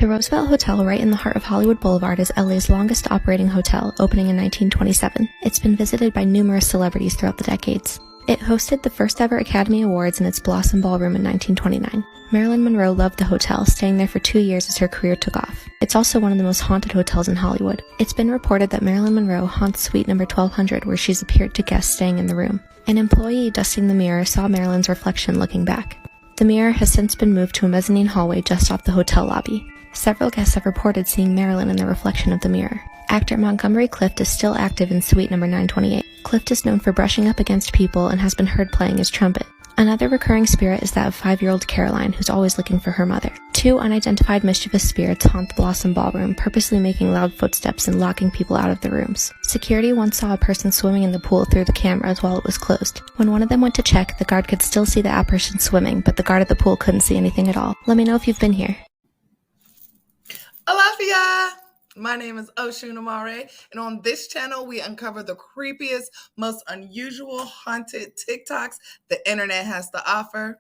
The Roosevelt Hotel, right in the heart of Hollywood Boulevard, is LA's longest operating hotel, opening in 1927. It's been visited by numerous celebrities throughout the decades. It hosted the first ever Academy Awards in its Blossom Ballroom in 1929. Marilyn Monroe loved the hotel, staying there for 2 years as her career took off. It's also one of the most haunted hotels in Hollywood. It's been reported that Marilyn Monroe haunts suite number 1200, where she's appeared to guests staying in the room. An employee dusting the mirror saw Marilyn's reflection looking back. The mirror has since been moved to a mezzanine hallway just off the hotel lobby. Several guests have reported seeing Marilyn in the reflection of the mirror. Actor Montgomery Clift is still active in suite number 928. Clift is known for brushing up against people and has been heard playing his trumpet. Another recurring spirit is that of 5-year-old Caroline, who's always looking for her mother. 2 unidentified mischievous spirits haunt the Blossom Ballroom, purposely making loud footsteps and locking people out of the rooms. Security once saw a person swimming in the pool through the cameras while it was closed. When one of them went to check, the guard could still see the apparition swimming, but the guard at the pool couldn't see anything at all. Let me know if you've been here. Alafia! My name is Oshun, and on this channel, we uncover the creepiest, most unusual haunted TikToks the internet has to offer.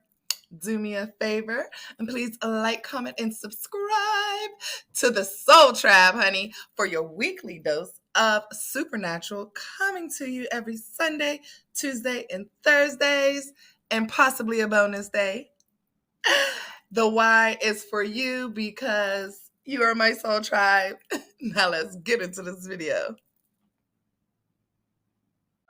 Do me a favor, and please like, comment, and subscribe to the Soul Tribe, honey, for your weekly dose of supernatural, coming to you every Sunday, Tuesday, and Thursdays, and possibly a bonus day. The why is for you because you are my soul tribe. Now let's get into this video.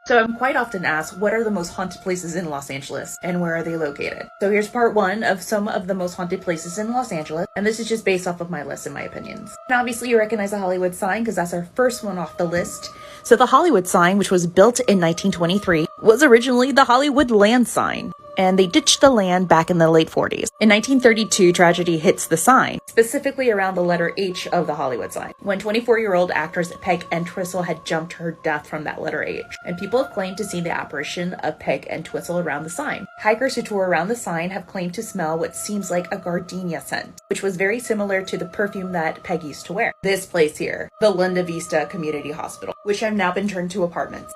So I'm quite often asked, what are the most haunted places in Los Angeles and where are they located? So here's part 1 of some of the most haunted places in Los Angeles, and this is just based off of my list and my opinions. And obviously you recognize the Hollywood sign because that's our first one off the list. So the Hollywood sign, which was built in 1923, was originally the Hollywood land sign. And they ditched the land back in the late 40s. In 1932, tragedy hits the sign, specifically around the letter H of the Hollywood sign, when 24-year-old actress Peg Entwistle had jumped her death from that letter H. And people have claimed to see the apparition of Peg Entwistle around the sign. Hikers who tour around the sign have claimed to smell what seems like a gardenia scent, which was very similar to the perfume that Peg used to wear. This place here, the Linda Vista Community Hospital, which have now been turned to apartments.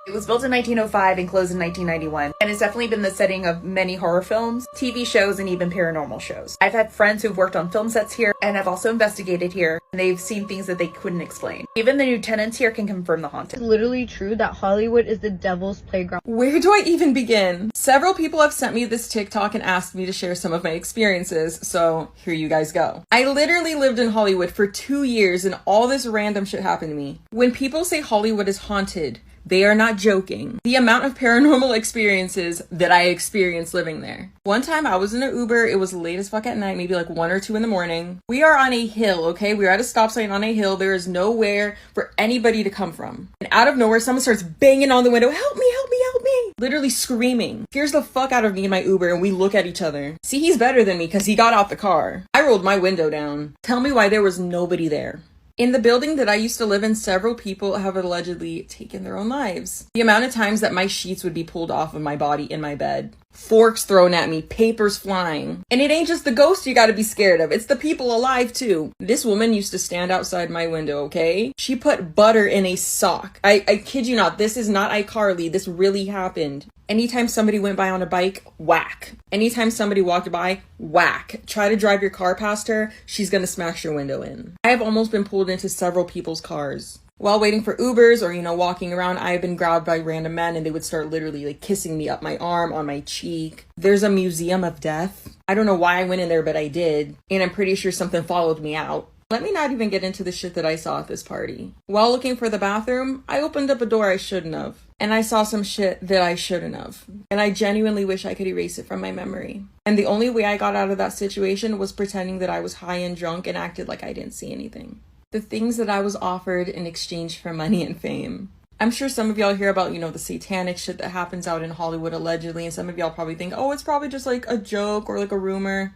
It was built in 1905 and closed in 1991, and it's definitely been the setting of many horror films, TV shows, and even paranormal shows. I've had friends who've worked on film sets here, and have also investigated here, and they've seen things that they couldn't explain. Even the new tenants here can confirm the haunted. It's literally true that Hollywood is the devil's playground. Where do I even begin? Several people have sent me this TikTok and asked me to share some of my experiences, so here you guys go. I literally lived in Hollywood for 2 years, and all this random shit happened to me. When people say Hollywood is haunted, they are not joking. The amount of paranormal experiences that I experienced living there. One time I was in an Uber, it was late as fuck at night, maybe like 1 or 2 in the morning. We are on a hill, okay? We're at a stop sign on a hill. There is nowhere for anybody to come from. And out of nowhere, someone starts banging on the window, help me, help me, help me. Literally screaming. Scares the fuck out of me in my Uber, and we look at each other. See, he's better than me because he got out the car. I rolled my window down. Tell me why there was nobody there. In the building that I used to live in, several people have allegedly taken their own lives. The amount of times that my sheets would be pulled off of my body in my bed, forks thrown at me, papers flying. And it ain't just the ghost you gotta be scared of, it's the people alive too. This woman used to stand outside my window, okay? She put butter in a sock. I kid you not, this is not iCarly, this really happened. Anytime somebody went by on a bike, whack. Anytime somebody walked by, whack. Try to drive your car past her, she's gonna smash your window in. I have almost been pulled into several people's cars. While waiting for Ubers or, walking around, I have been grabbed by random men and they would start literally kissing me up my arm, on my cheek. There's a museum of death. I don't know why I went in there, but I did. And I'm pretty sure something followed me out. Let me not even get into the shit that I saw at this party. While looking for the bathroom, I opened up a door I shouldn't have. And I saw some shit that I shouldn't have. And I genuinely wish I could erase it from my memory. And the only way I got out of that situation was pretending that I was high and drunk and acted like I didn't see anything. The things that I was offered in exchange for money and fame. I'm sure some of y'all hear about, the satanic shit that happens out in Hollywood allegedly. And some of y'all probably think, oh, it's probably just like a joke or like a rumor.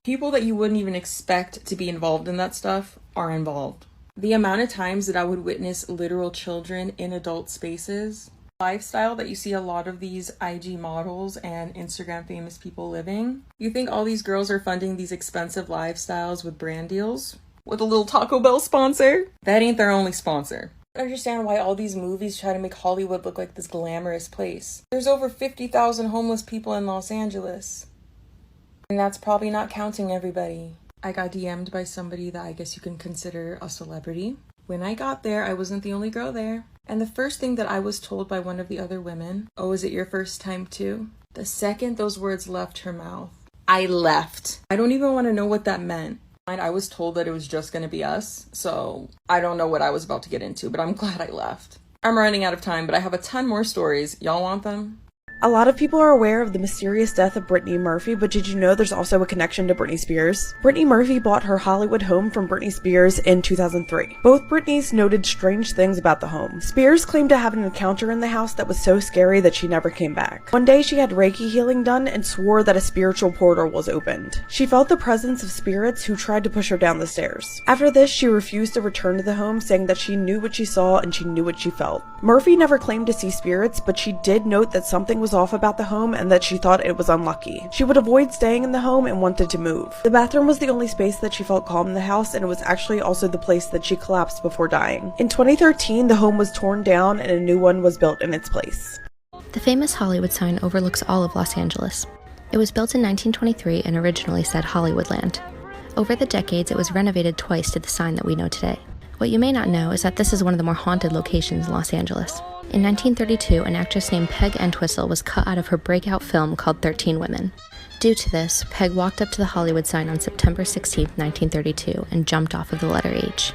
People that you wouldn't even expect to be involved in that stuff are involved. The amount of times that I would witness literal children in adult spaces, lifestyle that you see a lot of these IG models and Instagram famous people living. You think all these girls are funding these expensive lifestyles with brand deals? With a little Taco Bell sponsor? That ain't their only sponsor. I don't understand why all these movies try to make Hollywood look like this glamorous place. There's over 50,000 homeless people in Los Angeles. And that's probably not counting everybody. I got DM'd by somebody that I guess you can consider a celebrity. When I got there, I wasn't the only girl there. And the first thing that I was told by one of the other women, "Oh, is it your first time too?" The second those words left her mouth, I left. I don't even want to know what that meant. I was told that it was just going to be us, so I don't know what I was about to get into, but I'm glad I left. I'm running out of time, but I have a ton more stories. Y'all want them? A lot of people are aware of the mysterious death of Brittany Murphy, but did you know there's also a connection to Britney Spears? Brittany Murphy bought her Hollywood home from Britney Spears in 2003. Both Britneys noted strange things about the home. Spears claimed to have an encounter in the house that was so scary that she never came back. One day she had Reiki healing done and swore that a spiritual portal was opened. She felt the presence of spirits who tried to push her down the stairs. After this, she refused to return to the home, saying that she knew what she saw and she knew what she felt. Murphy never claimed to see spirits, but she did note that something was off about the home and that she thought it was unlucky. She would avoid staying in the home and wanted to move. The bathroom was the only space that she felt calm in the house, and it was actually also the place that she collapsed before dying. In 2013, the home was torn down and a new one was built in its place. The famous Hollywood sign overlooks all of Los Angeles. It was built in 1923 and originally said Hollywoodland. Over the decades, it was renovated twice to the sign that we know today. What you may not know is that this is one of the more haunted locations in Los Angeles. In 1932, an actress named Peg Entwistle was cut out of her breakout film called 13 Women. Due to this, Peg walked up to the Hollywood sign on September 16, 1932, and jumped off of the letter H.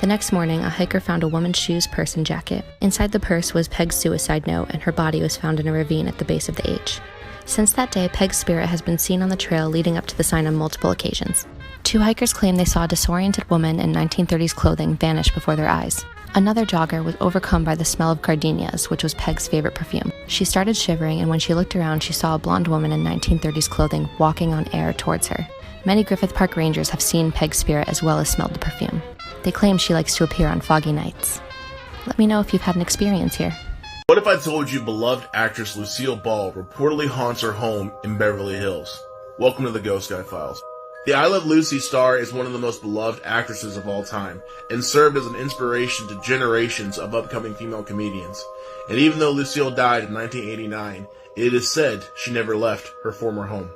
The next morning, a hiker found a woman's shoes, purse, and jacket. Inside the purse was Peg's suicide note, and her body was found in a ravine at the base of the H. Since that day, Peg's spirit has been seen on the trail leading up to the sign on multiple occasions. 2 hikers claim they saw a disoriented woman in 1930s clothing vanish before their eyes. Another jogger was overcome by the smell of gardenias, which was Peg's favorite perfume. She started shivering, and when she looked around, she saw a blonde woman in 1930s clothing walking on air towards her. Many Griffith Park rangers have seen Peg's spirit as well as smelled the perfume. They claim she likes to appear on foggy nights. Let me know if you've had an experience here. What if I told you beloved actress Lucille Ball reportedly haunts her home in Beverly Hills? Welcome to the Ghost Guy Files. The I Love Lucy star is one of the most beloved actresses of all time, and served as an inspiration to generations of upcoming female comedians. And even though Lucille died in 1989, it is said she never left her former home.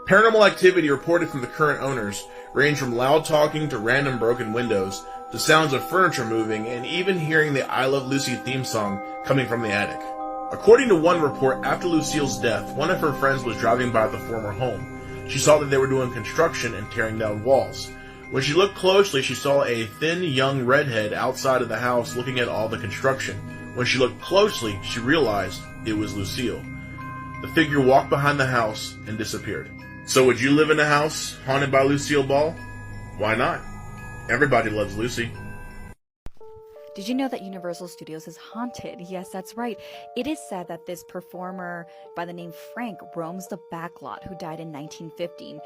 Paranormal activity reported from the current owners range from loud talking to random broken windows, to sounds of furniture moving, and even hearing the I Love Lucy theme song coming from the attic. According to one report, after Lucille's death, one of her friends was driving by the former home. She saw that they were doing construction and tearing down walls. When she looked closely, she saw a thin young redhead outside of the house looking at all the construction. When she looked closely, she realized it was Lucille. The figure walked behind the house and disappeared. So would you live in a house haunted by Lucille Ball? Why not? Everybody loves Lucy. Did you know that Universal Studios is haunted? Yes, that's right. It is said that this performer by the name Frank roams the backlot, who died in 1915,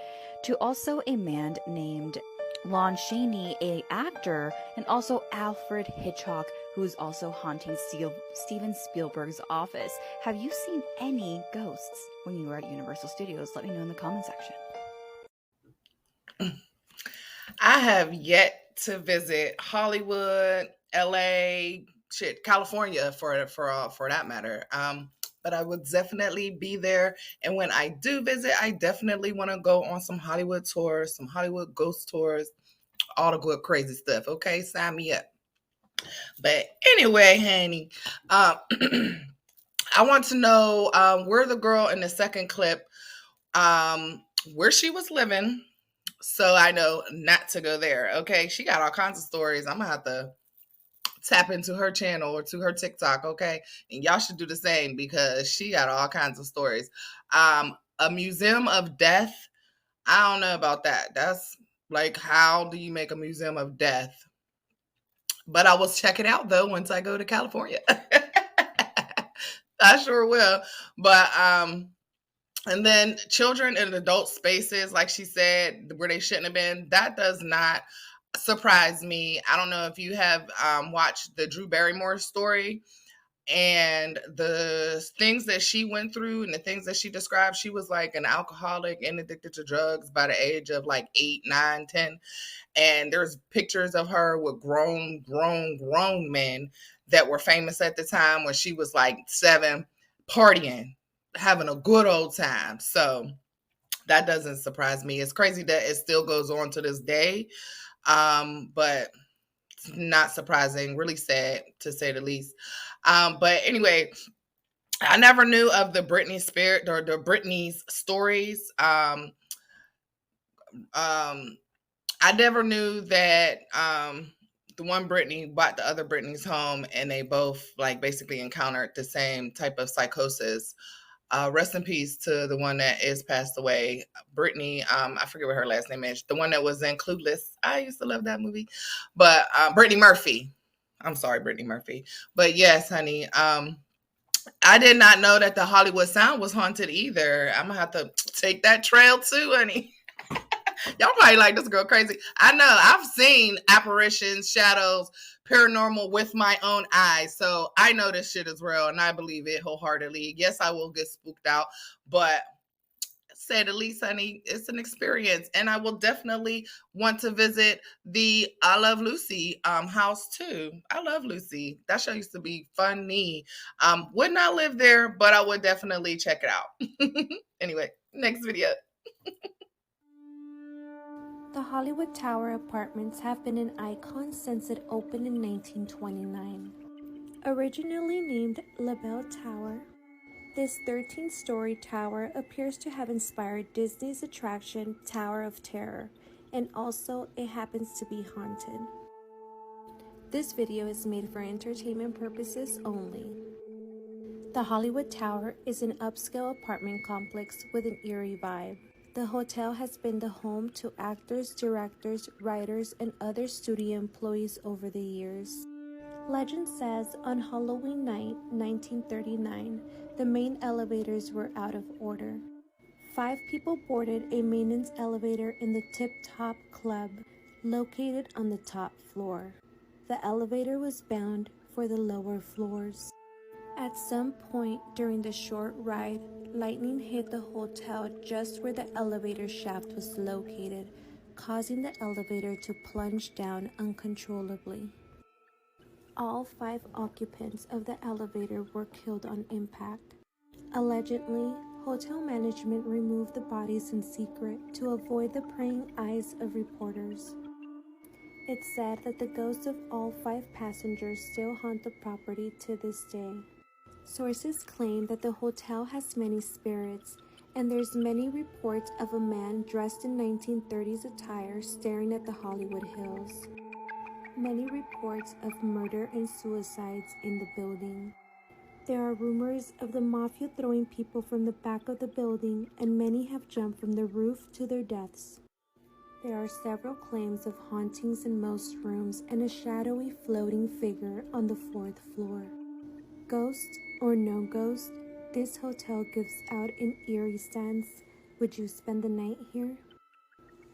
to also a man named Lon Chaney, a actor, and also Alfred Hitchcock, who is also haunting Steven Spielberg's office. Have you seen any ghosts when you were at Universal Studios? Let me know in the comment section. I have yet to visit Hollywood, LA, California for that matter. But I would definitely be there. And when I do visit, I definitely want to go on some Hollywood tours, some Hollywood ghost tours, all the good crazy stuff. Okay, sign me up. But anyway, honey, I want to know where the girl in the second clip, where she was living, so I know not to go there. Okay, she got all kinds of stories. I'm gonna have to tap into her channel or to her TikTok, okay? And y'all should do the same because she got all kinds of stories. A museum of death, I don't know about that. That's like, how do you make a museum of death? But I will check it out though once I go to California. I sure will. But and then children in adult spaces, like she said, where they shouldn't have been, that does not surprise me. I don't know if you have watched the Drew Barrymore story and the things that she went through and the things that she described. She was like an alcoholic and addicted to drugs by the age of like 8, 9, 10. And there's pictures of her with grown men that were famous at the time when she was like 7, partying, having a good old time. So That doesn't surprise me. It's crazy that it still goes on to this day. But it's not surprising, really sad to say the least. But anyway, I never knew of the Britney spirit or the Britney's stories. I never knew that the one Britney bought the other Britney's home, and they both like basically encountered the same type of psychosis. Rest in peace to the one that is passed away, Britney. I forget what her last name is. The one that was in Clueless. I used to love that movie, but Brittany Murphy. I'm sorry, Brittany Murphy. But yes, honey. I did not know that the Hollywood Sound was haunted either. I'm gonna have to take that trail too, honey. Y'all probably like this girl crazy. I know. I've seen apparitions, shadows, paranormal with my own eyes. So I know this shit is real and I believe it wholeheartedly. Yes, I will get spooked out, but say the least, honey, it's an experience. And I will definitely want to visit the I Love Lucy house too. I love Lucy. That show used to be funny. Would not live there, but I would definitely check it out. Anyway, next video. The Hollywood Tower Apartments have been an icon since it opened in 1929. Originally named LaBelle Tower, this 13-story tower appears to have inspired Disney's attraction Tower of Terror, and also it happens to be haunted. This video is made for entertainment purposes only. The Hollywood Tower is an upscale apartment complex with an eerie vibe. The hotel has been the home to actors, directors, writers, and other studio employees over the years. Legend says on Halloween night, 1939, the main elevators were out of order. 5 people boarded a maintenance elevator in the Tip Top Club, located on the top floor. The elevator was bound for the lower floors. At some point during the short ride, lightning hit the hotel just where the elevator shaft was located, causing the elevator to plunge down uncontrollably. All 5 occupants of the elevator were killed on impact. Allegedly, hotel management removed the bodies in secret to avoid the prying eyes of reporters. It's said that the ghosts of all 5 passengers still haunt the property to this day. Sources claim that the hotel has many spirits, and there's many reports of a man dressed in 1930s attire staring at the Hollywood Hills. Many reports of murder and suicides in the building. There are rumors of the mafia throwing people from the back of the building, and many have jumped from the roof to their deaths. There are several claims of hauntings in most rooms and a shadowy floating figure on the 4th floor. Ghost or no ghost, this hotel gives out an eerie sense. Would you spend the night here?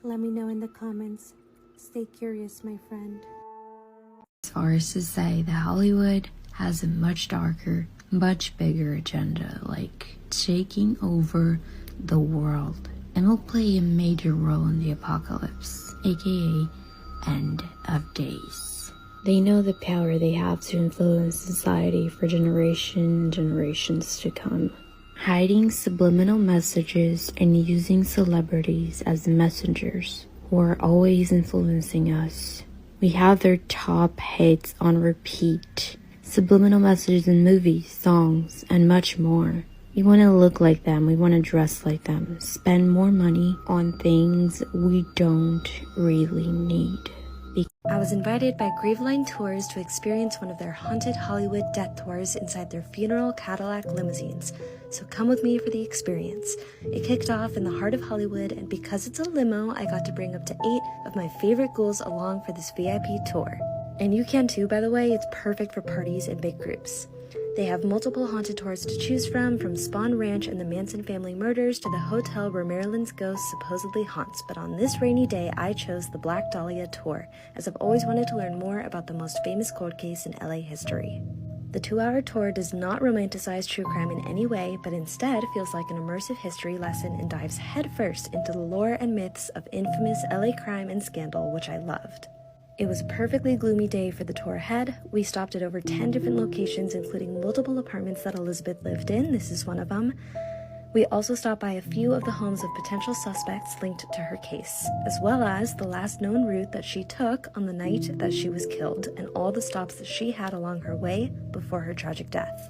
Let me know in the comments. Stay curious, my friend. As far as to say that Hollywood has a much darker, much bigger agenda, like taking over the world, and will play a major role in the apocalypse, aka end of days. They know the power they have to influence society for generations to come. Hiding subliminal messages and using celebrities as messengers who are always influencing us. We have their top hits on repeat. Subliminal messages in movies, songs, and much more. We want to look like them. We want to dress like them. Spend more money on things we don't really need. I was invited by Graveline Tours to experience one of their haunted Hollywood death tours inside their funeral Cadillac limousines, so come with me for the experience. It kicked off in the heart of Hollywood, and because it's a limo, I got to bring up to 8 of my favorite ghouls along for this VIP tour. And you can too, by the way. It's perfect for parties and big groups. They have multiple haunted tours to choose from Spawn Ranch and the Manson family murders to the hotel where Marilyn's ghost supposedly haunts. But on this rainy day, I chose the Black Dahlia tour, as I've always wanted to learn more about the most famous cold case in LA history. The 2-hour tour does not romanticize true crime in any way, but instead feels like an immersive history lesson and dives headfirst into the lore and myths of infamous LA crime and scandal, which I loved. It was a perfectly gloomy day for the tour ahead. We stopped at over 10 different locations, including multiple apartments that Elizabeth lived in. This is one of them. We also stopped by a few of the homes of potential suspects linked to her case, as well as the last known route that she took on the night that she was killed and all the stops that she had along her way before her tragic death.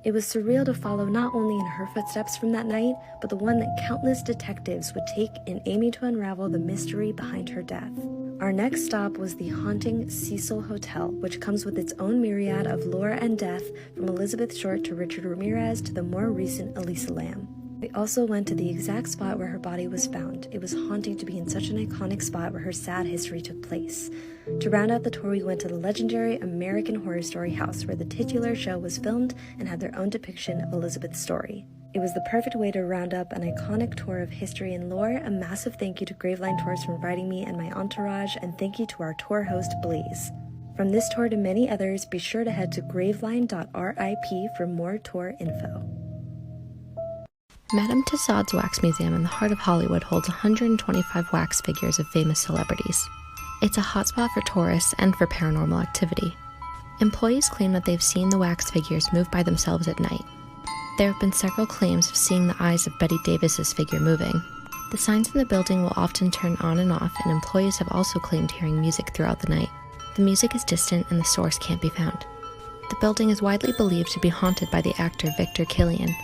It was surreal to follow not only in her footsteps from that night, but the one that countless detectives would take in aiming to unravel the mystery behind her death. Our next stop was the haunting Cecil Hotel, which comes with its own myriad of lore and death, from Elizabeth Short to Richard Ramirez to the more recent Elisa Lam. We also went to the exact spot where her body was found. It was haunting to be in such an iconic spot where her sad history took place. To round out the tour, we went to the legendary American Horror Story house, where the titular show was filmed and had their own depiction of Elizabeth's story. It was the perfect way to round up an iconic tour of history and lore. A massive thank you to Graveline Tours for inviting me and my entourage, and thank you to our tour host, Blaze. From this tour to many others, be sure to head to graveline.rip for more tour info. Madame Tussauds Wax Museum in the heart of Hollywood holds 125 wax figures of famous celebrities. It's a hotspot for tourists and for paranormal activity. Employees claim that they've seen the wax figures move by themselves at night. There have been several claims of seeing the eyes of Betty Davis's figure moving. The signs in the building will often turn on and off, and employees have also claimed hearing music throughout the night. The music is distant and the source can't be found. The building is widely believed to be haunted by the actor Victor Killian.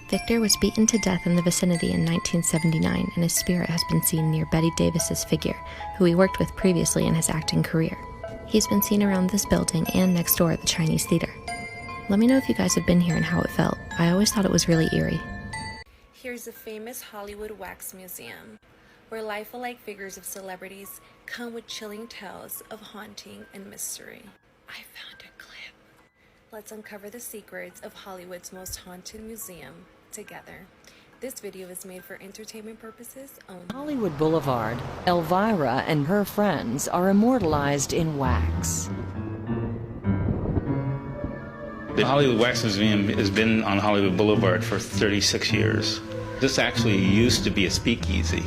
Victor was beaten to death in the vicinity in 1979, and his spirit has been seen near Betty Davis's figure, who he worked with previously in his acting career. He's been seen around this building and next door at the Chinese Theater. Let me know if you guys have been here and how it felt. I always thought it was really eerie. Here's the famous Hollywood Wax Museum, where life-alike figures of celebrities come with chilling tales of haunting and mystery. I found a clip. Let's uncover the secrets of Hollywood's most haunted museum together. This video is made for entertainment purposes only. Hollywood Boulevard, Elvira and her friends are immortalized in wax. The Hollywood Wax Museum has been on Hollywood Boulevard for 36 years. This actually used to be a speakeasy,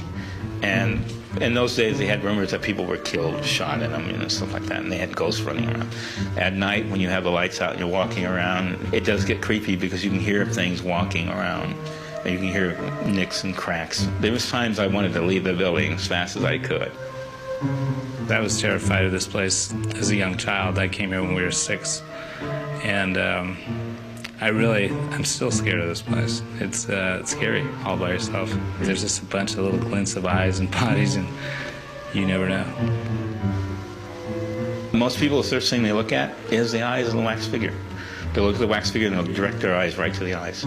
and in those days they had rumors that people were killed, shot in them, and stuff like that, and they had ghosts running around. At night, when you have the lights out and you're walking around, it does get creepy because you can hear things walking around. And you can hear nicks and cracks. There was times I wanted to leave the building as fast as I could. I was terrified of this place as a young child. I came here when we were 6. And I'm still scared of this place. It's scary all by yourself. There's just a bunch of little glints of eyes and bodies, and you never know. Most people, the first thing they look at is the eyes of the wax figure. They'll look at the wax figure and they'll direct their eyes right to the eyes.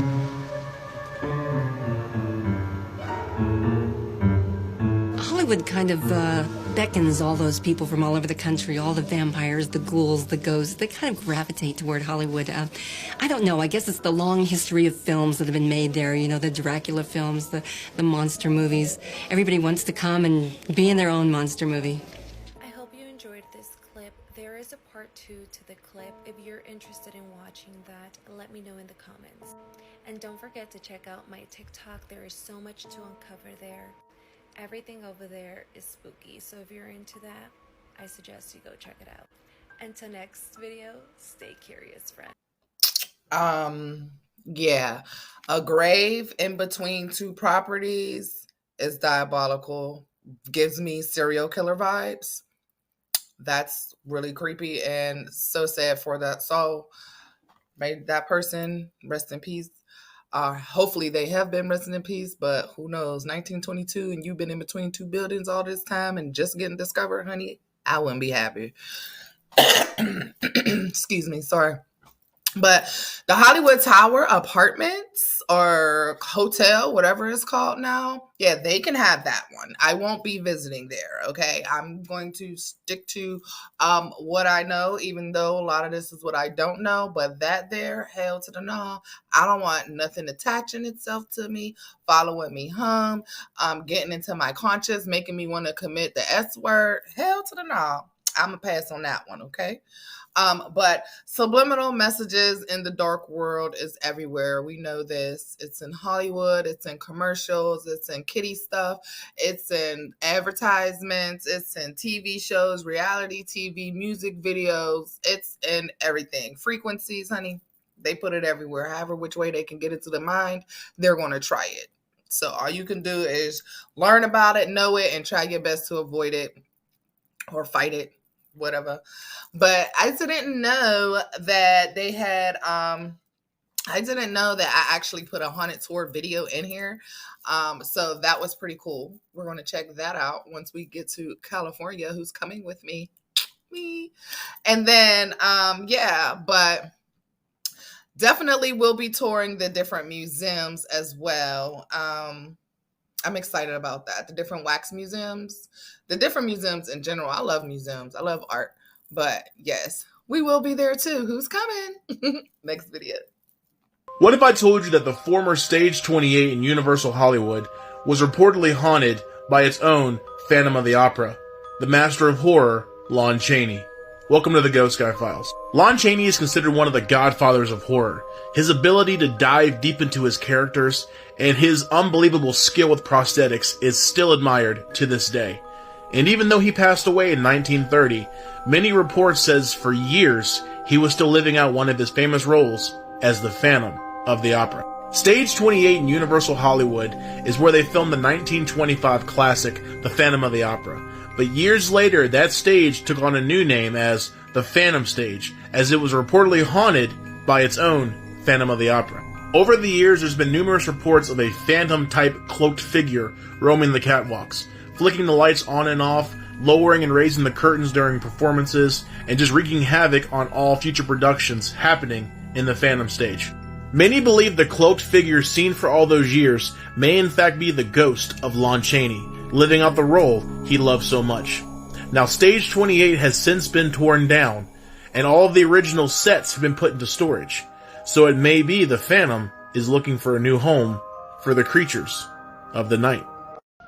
Hollywood kind of beckons all those people from all over the country, all the vampires, the ghouls, the ghosts. They kind of gravitate toward Hollywood. I don't know. I guess it's the long history of films that have been made there. You know, the Dracula films, the monster movies. Everybody wants to come and be in their own monster movie. I hope you enjoyed this clip. There is a part 2 to the clip. If you're interested in watching that, let me know in the comments. And don't forget to check out my TikTok. There is so much to uncover there. Everything over there is spooky, so if you're into that, I suggest you go check it out. Until next video, stay curious, friend. Yeah, a grave in between two properties is diabolical. Gives me serial killer vibes. That's really creepy and so sad for that soul. May that person rest in peace. Hopefully they have been resting in peace, but who knows? 1922 and you've been in between two buildings all this time and just getting discovered, honey, I wouldn't be happy. Excuse me, sorry. But the Hollywood Tower Apartments or hotel, whatever it's called now, yeah, they can have that one. I won't be visiting there, okay? I'm going to stick to what I know, even though a lot of this is what I don't know. But that there, hell to the no. I don't want nothing attaching itself to me, following me home, getting into my conscience, making me want to commit the S word. Hell to the no. I'm going to pass on that one, okay? But subliminal messages in the dark world is everywhere. We know this. It's in Hollywood. It's in commercials. It's in kiddie stuff. It's in advertisements. It's in TV shows, reality TV, music videos. It's in everything. Frequencies, honey. They put it everywhere. However which way they can get it to the mind, they're going to try it. So all you can do is learn about it, know it, and try your best to avoid it or fight it, whatever. But I didn't know that they had I didn't know that I actually put a haunted tour video in here. So that was pretty cool. We're going to check that out once we get to California. Who's coming with me? Me. And then, yeah, but definitely we'll be touring the different museums as well. I'm excited about that. The different wax museums, the different museums in general. I love museums. I love art. But yes, we will be there too. Who's coming? Next video. What if I told you that the former Stage 28 in Universal Hollywood was reportedly haunted by its own Phantom of the Opera, the master of horror, Lon Chaney? Welcome to the Ghost Guy Files. Lon Chaney is considered one of the godfathers of horror. His ability to dive deep into his characters and his unbelievable skill with prosthetics is still admired to this day. And even though he passed away in 1930, many reports says for years he was still living out one of his famous roles as the Phantom of the Opera. Stage 28 in Universal Hollywood is where they filmed the 1925 classic, The Phantom of the Opera. But years later, that stage took on a new name as the Phantom Stage, as it was reportedly haunted by its own Phantom of the Opera. Over the years, there's been numerous reports of a phantom-type cloaked figure roaming the catwalks, flicking the lights on and off, lowering and raising the curtains during performances, and just wreaking havoc on all future productions happening in the Phantom Stage. Many believe the cloaked figure seen for all those years may in fact be the ghost of Lon Chaney, living out the role he loved so much. Now, Stage 28 has since been torn down, and all of the original sets have been put into storage, so it may be the Phantom is looking for a new home for the creatures of the night.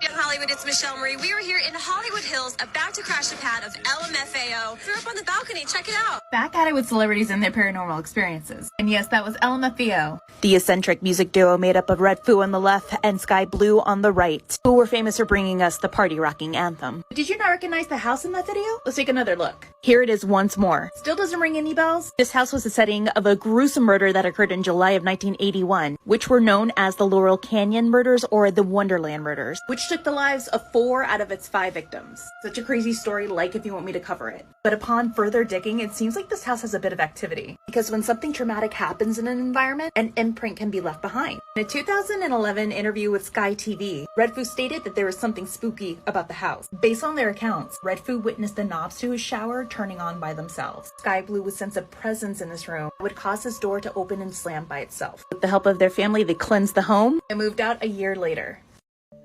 In Hollywood, it's Michelle Marie. We are here in Hollywood Hills, about to crash a pad of LMFAO. We're up on the balcony. Check it out. Back at it with celebrities and their paranormal experiences. And yes, that was LMFAO, the eccentric music duo made up of Red Foo on the left and Sky Blue on the right, who were famous for bringing us the party-rocking anthem. Did you not recognize the house in that video? Let's take another look. Here it is once more. Still doesn't ring any bells? This house was the setting of a gruesome murder that occurred in July of 1981, which were known as the Laurel Canyon murders or the Wonderland murders, which took the lives of 4 out of its 5 victims. Such a crazy story, like if you want me to cover it. But upon further digging, it seems like this house has a bit of activity, because when something traumatic happens in an environment, an imprint can be left behind. In a 2011 interview with Sky TV, Red Foo stated that there was something spooky about the house. Based on their accounts, Red Foo witnessed the knobs to his shower turning on by themselves. Sky Blue would sense a presence in this room that would cause his door to open and slam by itself. With the help of their family, they cleansed the home and moved out a year later.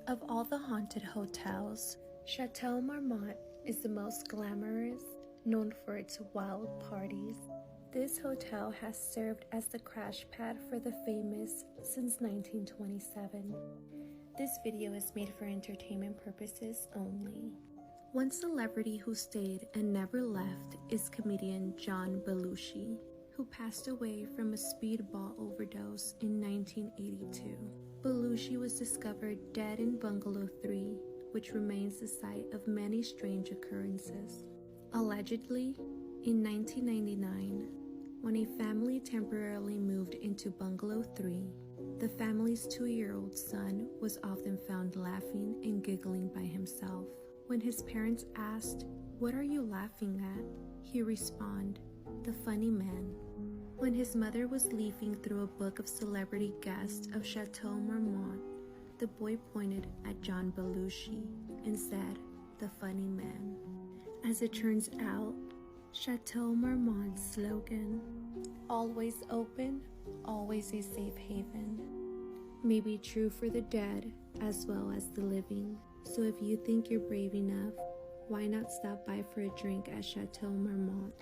Of all the haunted hotels, Chateau Marmont is the most glamorous, known for its wild parties. This hotel has served as the crash pad for the famous since 1927. This video is made for entertainment purposes only. One celebrity who stayed and never left is comedian John Belushi, who passed away from a speedball overdose in 1982. Belushi was discovered dead in Bungalow 3, which remains the site of many strange occurrences. Allegedly, in 1999, when a family temporarily moved into Bungalow 3, the family's 2-year-old son was often found laughing and giggling by himself. When his parents asked, "What are you laughing at?" he responded, "The funny man." When his mother was leafing through a book of celebrity guests of Chateau Marmont, the boy pointed at John Belushi and said, "The funny man." As it turns out, Chateau Marmont's slogan, "Always open, always a safe haven," may be true for the dead as well as the living. So if you think you're brave enough, why not stop by for a drink at Chateau Marmont?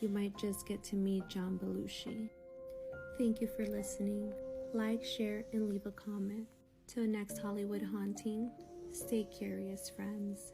You might just get to meet John Belushi. Thank you for listening. Like, share, and leave a comment. Till next Hollywood haunting, stay curious, friends.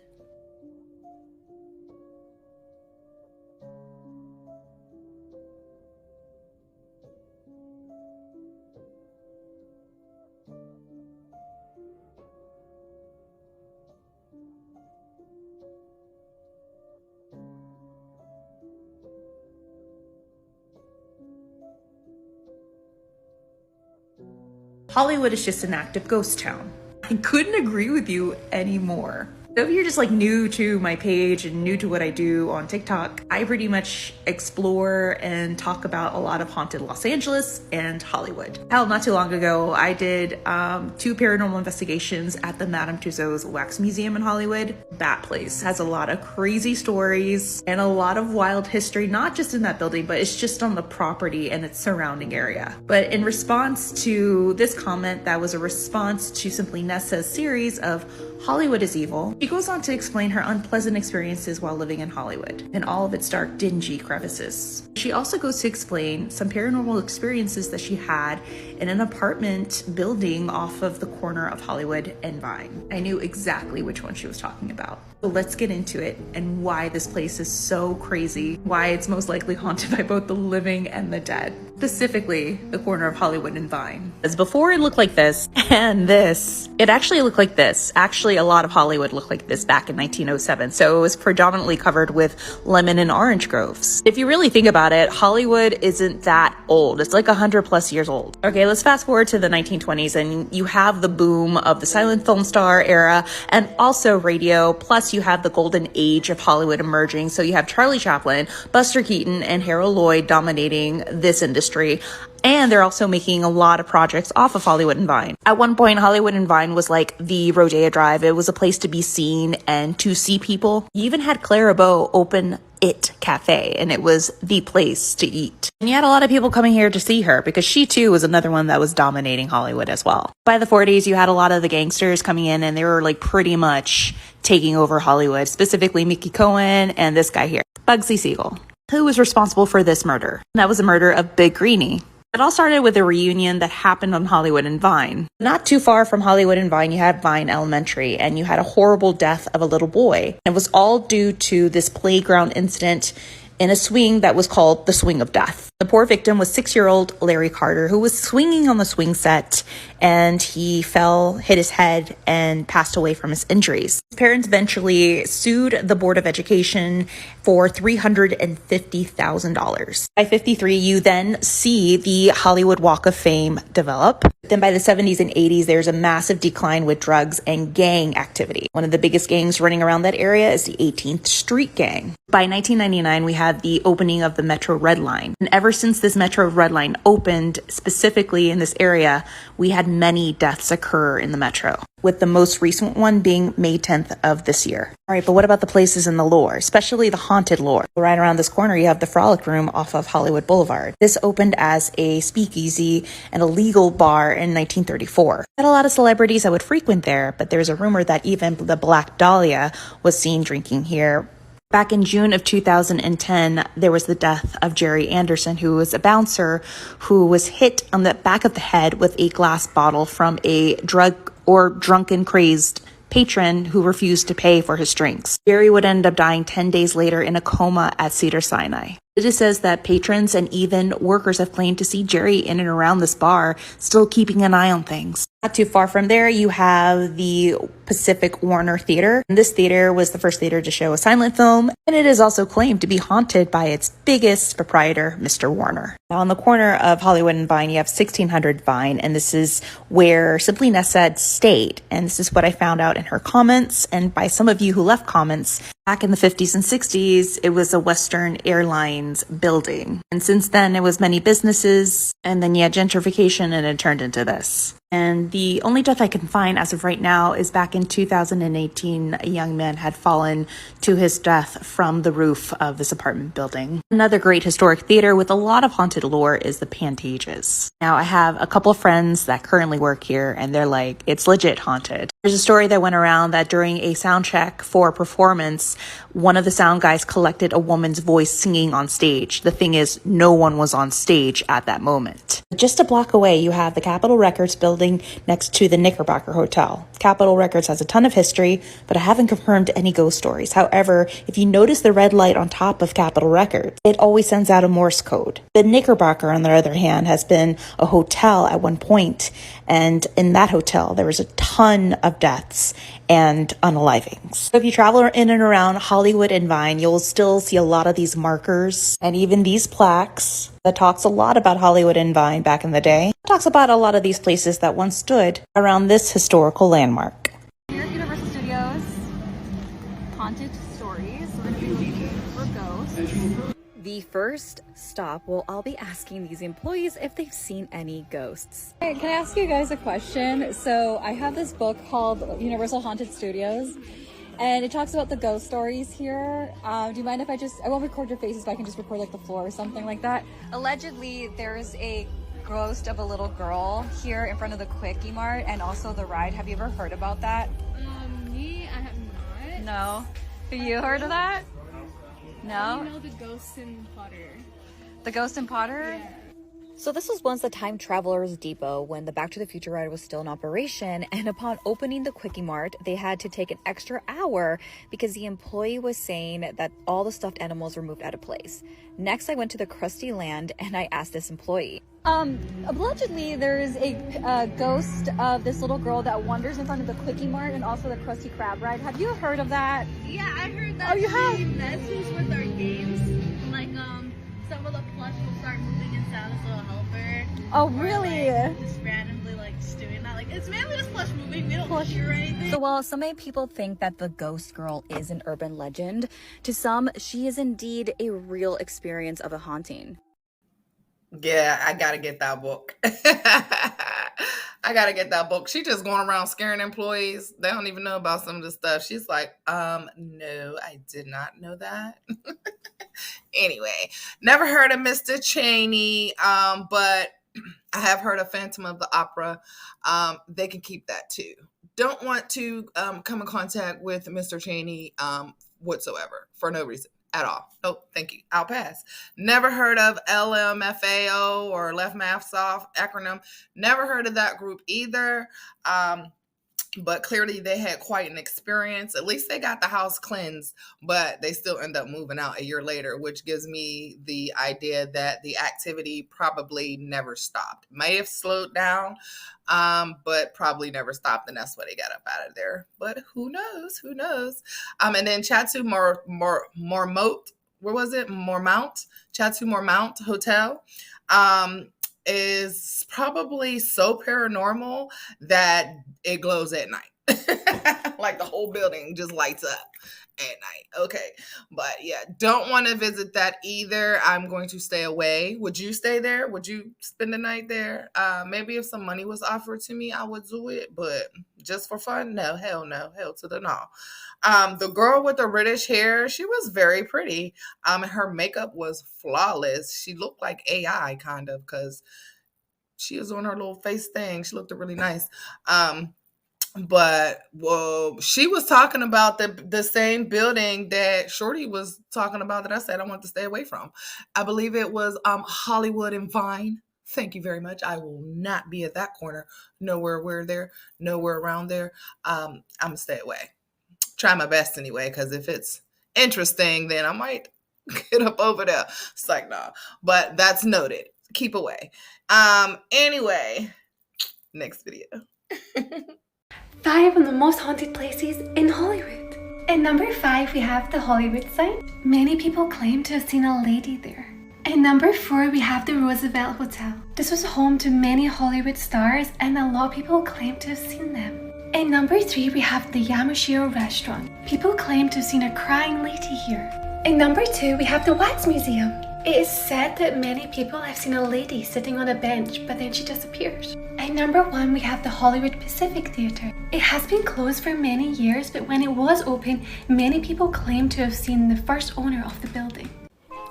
Hollywood is just an active ghost town. I couldn't agree with you anymore. So if you're just like new to my page and new to what I do on TikTok, I pretty much explore and talk about a lot of haunted Los Angeles and Hollywood. Hell, not too long ago, I did 2 paranormal investigations at the Madame Tussauds Wax Museum in Hollywood. That place has a lot of crazy stories and a lot of wild history, not just in that building, but it's just on the property and its surrounding area. But in response to this comment, that was a response to Simply Nessa's series of Hollywood is Evil. She goes on to explain her unpleasant experiences while living in Hollywood and all of its dark, dingy crevices. She also goes to explain some paranormal experiences that she had in an apartment building off of the corner of Hollywood and Vine. I knew exactly which one she was talking about. So let's get into it and why this place is so crazy, why it's most likely haunted by both the living and the dead. Specifically, the corner of Hollywood and Vine. As before it looked like this, and this, it actually looked like this. Actually, a lot of Hollywood looked like this back in 1907, so it was predominantly covered with lemon and orange groves. If you really think about it, Hollywood isn't that old. It's like 100+ years old. Okay, let's fast forward to the 1920s, and you have the boom of the silent film star era, and also radio, plus you have the golden age of Hollywood emerging, so you have Charlie Chaplin, Buster Keaton, and Harold Lloyd dominating this industry. And they're also making a lot of projects off of Hollywood and Vine. At one point, Hollywood and Vine was like the Rodeo Drive. It was a place to be seen and to see people. You even had Clara Bow open It Cafe, and it was the place to eat. And you had a lot of people coming here to see her because she too was another one that was dominating Hollywood as well. By the 40s, you had a lot of the gangsters coming in, and they were like pretty much taking over Hollywood, specifically Mickey Cohen and this guy here, Bugsy Siegel, who was responsible for this murder. And that was the murder of Big Greenie. It all started with a reunion that happened on Hollywood and Vine. Not too far from Hollywood and Vine, you had Vine Elementary, and you had a horrible death of a little boy. It was all due to this playground incident in a swing that was called the Swing of Death. The poor victim was 6-year-old Larry Carter, who was swinging on the swing set, and he fell, hit his head, and passed away from his injuries. His parents eventually sued the Board of Education for $350,000. By 53, you then see the Hollywood Walk of Fame develop. Then by the 70s and 80s, there's a massive decline with drugs and gang activity. One of the biggest gangs running around that area is the 18th Street Gang. By 1999, we had the opening of the Metro Red Line. And ever since this Metro Red Line opened, specifically in this area, we had many deaths occur in the Metro, with the most recent one being May 10th of this year. All right, but what about the places in the lore, especially the haunted lore? Right around this corner, you have the Frolic Room off of Hollywood Boulevard. This opened as a speakeasy and a legal bar in 1934. Had a lot of celebrities that would frequent there, but there's a rumor that even the Black Dahlia was seen drinking here. Back in June of 2010, there was the death of Jerry Anderson, who was a bouncer who was hit on the back of the head with a glass bottle from a drug or drunken crazed patron who refused to pay for his drinks. Jerry would end up dying 10 days later in a coma at Cedars-Sinai. It just says that patrons and even workers have claimed to see Jerry in and around this bar, still keeping an eye on things. Not too far from there, you have the Pacific Warner Theater. And this theater was the first theater to show a silent film, and it is also claimed to be haunted by its biggest proprietor, Mr. Warner. Now, on the corner of Hollywood and Vine, you have 1600 Vine, and this is where Simply Nessa stayed. And this is what I found out in her comments, and by some of you who left comments. Back in the 50s and 60s, it was a Western Airlines building. And since then, it was many businesses, and then you had gentrification, and it turned into this. And the only death I can find as of right now is back in 2018, a young man had fallen to his death from the roof of this apartment building. Another great historic theater with a lot of haunted lore is the Pantages. Now, I have a couple of friends that currently work here, and they're like, it's legit haunted. There's a story that went around that during a sound check for a performance, one of the sound guys collected a woman's voice singing on stage. The thing is, no one was on stage at that moment. Just a block away, you have the Capitol Records building next to the Knickerbocker Hotel. Capitol Records has a ton of history, but I haven't confirmed any ghost stories. However, if you notice the red light on top of Capitol Records, it always sends out a Morse code. The Knickerbocker, on the other hand, has been a hotel at one point, and in that hotel, there was a ton of deaths, and unalivings. So if you travel in and around Hollywood and Vine, you'll still see a lot of these markers and even these plaques that talks a lot about Hollywood and Vine back in the day. It talks about a lot of these places that once stood around this historical landmark. Here at Universal Studios, haunted stories. We're going to be looking for ghosts. The first stop, I'll be asking these employees if they've seen any ghosts. Hey, can I ask you guys a question? So I have this book called Universal Haunted Studios, and it talks about the ghost stories here. Do you mind if I won't record your faces, but I can just record like the floor or something like that? Allegedly, there's a ghost of a little girl here in front of the Quickie Mart and also the ride. Have you ever heard about that? Me, I have not. No. Have you heard of that? No? I know the ghosts in Potter. The ghost in Potter? Yeah. So this was once the Time Traveler's Depot when the Back to the Future ride was still in operation, and upon opening the Quickie Mart, they had to take an extra hour because the employee was saying that all the stuffed animals were moved out of place. Next, I went to the Krusty Land and I asked this employee. Allegedly, there's a ghost of this little girl that wanders in front of the Quickie Mart and also the Krusty Krab ride. Have you heard of that? Yeah, I heard that. Oh, you have? That's used with our games. Like, some of the plush will start moving in Santa's little helper. Oh, really? Like, just randomly, like, just doing that. Like, it's mainly just plush moving. We don't hear anything. So while so many people think that the ghost girl is an urban legend, to some, she is indeed a real experience of a haunting. Yeah, I gotta get that book. I gotta get that book. She just going around scaring employees. They don't even know about some of the stuff. She's like, no, I did not know that. Anyway, never heard of Mr. Cheney, but I have heard of Phantom of the Opera. They can keep that too. Don't want to come in contact with Mr. Cheney whatsoever for no reason at all. Oh, thank you. I'll pass. Never heard of LMFAO or Left Maths Off acronym. Never heard of that group either. But clearly they had quite an experience. At least they got the house cleansed, but they still end up moving out a year later, which gives me the idea that the activity probably never stopped. May have slowed down, but probably never stopped, and that's why they got up out of there. But who knows? Who knows? And then Chateau Marmont, where was it? Chateau Marmont Hotel. Is probably so paranormal that it glows at night. Like the whole building just lights up at night. Okay. But yeah, don't want to visit that either. I'm going to stay away. Would you stay there? Would you spend the night there? Maybe if some money was offered to me, I would do it. But just for fun? No, hell to the no. The girl with the reddish hair, she was very pretty. Her makeup was flawless. She looked like AI kind of, because she was on her little face thing. She looked really nice. But she was talking about the same building that Shorty was talking about that I said I want to stay away from. I believe it was Hollywood and Vine. Thank you very much. I will not be at that corner. Nowhere around there. I'm gonna stay away. Try my best anyway, because if it's interesting, then I might get up over there. It's like, nah. But that's noted. Keep away. Anyway, next video. 5 of the most haunted places in Hollywood. At number 5, we have the Hollywood sign. Many people claim to have seen a lady there. At number 4, we have the Roosevelt Hotel. This was home to many Hollywood stars, and a lot of people claim to have seen them. At number 3, we have the Yamashiro restaurant. People claim to have seen a crying lady here. At number 2, we have the Wax Museum. It is said that many people have seen a lady sitting on a bench, but then she disappears. At number 1, we have the Hollywood Pacific Theater. It has been closed for many years, but when it was open, many people claim to have seen the first owner of the building.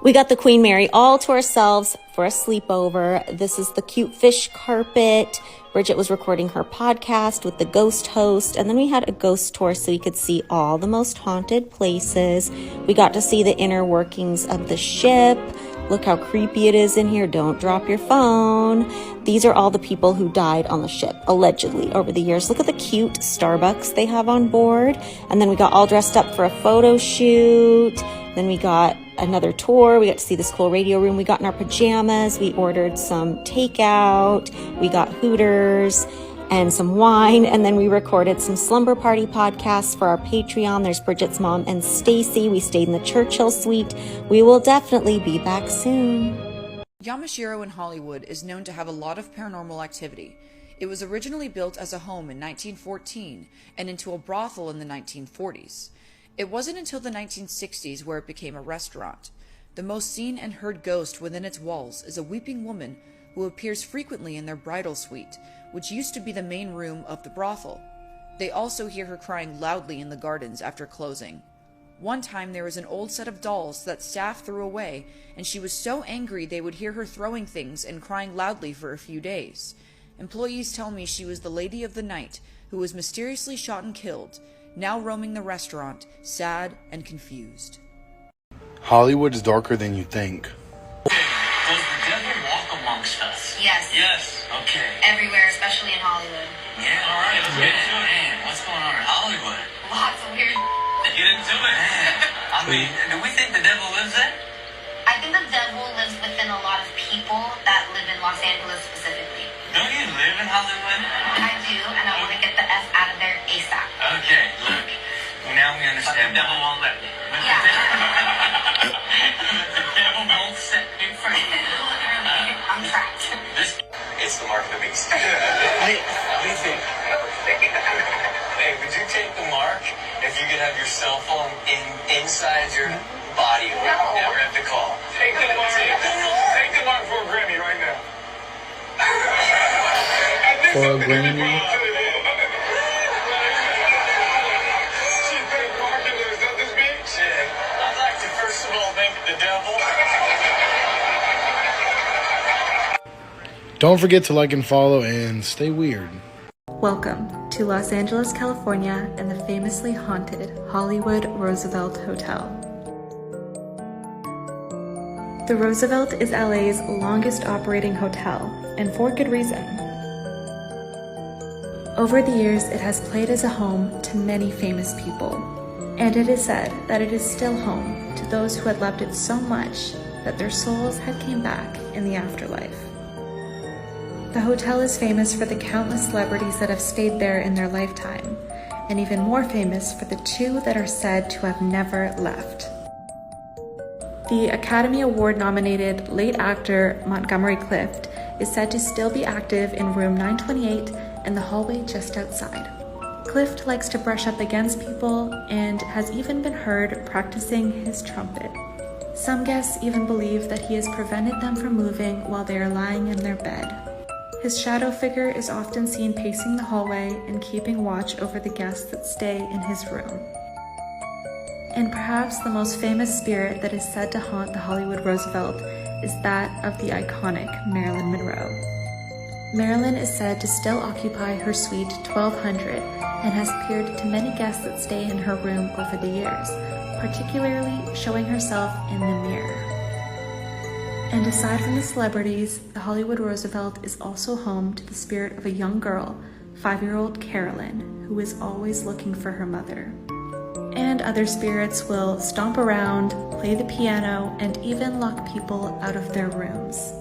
We got the Queen Mary all to ourselves for a sleepover. This is the cute fish carpet. Bridget was recording her podcast with the ghost host, and then we had a ghost tour so we could see all the most haunted places. We got to see the inner workings of the ship. Look how creepy it is in here. Don't drop your phone. These are all the people who died on the ship, allegedly, over the years. Look at the cute Starbucks they have on board. And then we got all dressed up for a photo shoot. Then we got another tour. We got to see this cool radio room. We got in our pajamas. We ordered some takeout. We got Hooters. and some wine, and then we recorded some slumber party podcasts for our Patreon. There's Bridget's mom and Stacy. We stayed in the Churchill suite. We will definitely be back soon. Yamashiro in Hollywood is known to have a lot of paranormal activity. It was originally built as a home in 1914 and into a brothel in the 1940s. It wasn't until the 1960s where it became a restaurant. The most seen and heard ghost within its walls is a weeping woman who appears frequently in their bridal suite, which used to be the main room of the brothel. They also hear her crying loudly in the gardens after closing. One time there was an old set of dolls that staff threw away, and she was so angry they would hear her throwing things and crying loudly for a few days. Employees tell me she was the lady of the night who was mysteriously shot and killed, now roaming the restaurant, sad and confused. Hollywood is darker than you think. Does the devil walk amongst us? Yes. Yes. Okay. Everywhere, especially in Hollywood. Yeah. All right. Let's get into it. Man, what's going on in Hollywood? Lots of weird. Get into it. Man, I mean, do we think the devil lives there? I think the devil lives within a lot of people that live in Los Angeles specifically. Don't you live in Hollywood? I do, and I want to get the F out of there ASAP. Okay, look. Now we understand. The devil won't let me. Yeah. The devil won't set me free. Literally, I'm trapped. It's the mark of the beast. Hey, what do you think? Hey, would you take the mark if you could have your cell phone inside your body or never have to call? Take the mark. Take the mark for a Grammy right now. For a Grammy? I'd like to first of all thank the devil. Don't forget to like and follow and stay weird. Welcome to Los Angeles, California, and the famously haunted Hollywood Roosevelt Hotel. The Roosevelt is LA's longest operating hotel, and for good reason. Over the years, it has played as a home to many famous people, and it is said that it is still home to those who had loved it so much that their souls had came back in the afterlife. The hotel is famous for the countless celebrities that have stayed there in their lifetime, and even more famous for the two that are said to have never left. The Academy Award-nominated late actor Montgomery Clift is said to still be active in room 928 and the hallway just outside. Clift likes to brush up against people and has even been heard practicing his trumpet. Some guests even believe that he has prevented them from moving while they are lying in their bed. His shadow figure is often seen pacing the hallway and keeping watch over the guests that stay in his room. And perhaps the most famous spirit that is said to haunt the Hollywood Roosevelt is that of the iconic Marilyn Monroe. Marilyn is said to still occupy her suite 1200 and has appeared to many guests that stay in her room over the years, particularly showing herself in the mirror. And aside from the celebrities, the Hollywood Roosevelt is also home to the spirit of a young girl, 5-year-old Carolyn, who is always looking for her mother. And other spirits will stomp around, play the piano, and even lock people out of their rooms.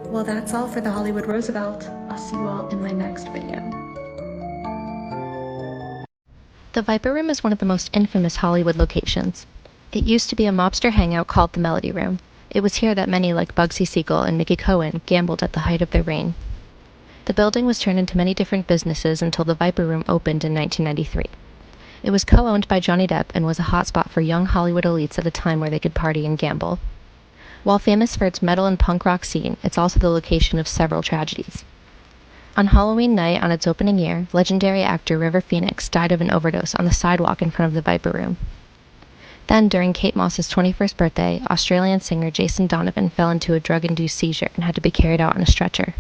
Well, that's all for the Hollywood Roosevelt. I'll see you all in my next video. The Viper Room is one of the most infamous Hollywood locations. It used to be a mobster hangout called the Melody Room. It was here that many like Bugsy Siegel and Mickey Cohen gambled at the height of their reign. The building was turned into many different businesses until the Viper Room opened in 1993. It was co-owned by Johnny Depp and was a hotspot for young Hollywood elites at a time where they could party and gamble. While famous for its metal and punk rock scene, it's also the location of several tragedies. On Halloween night on its opening year, legendary actor River Phoenix died of an overdose on the sidewalk in front of the Viper Room. Then, during Kate Moss's 21st birthday, Australian singer Jason Donovan fell into a drug-induced seizure and had to be carried out on a stretcher.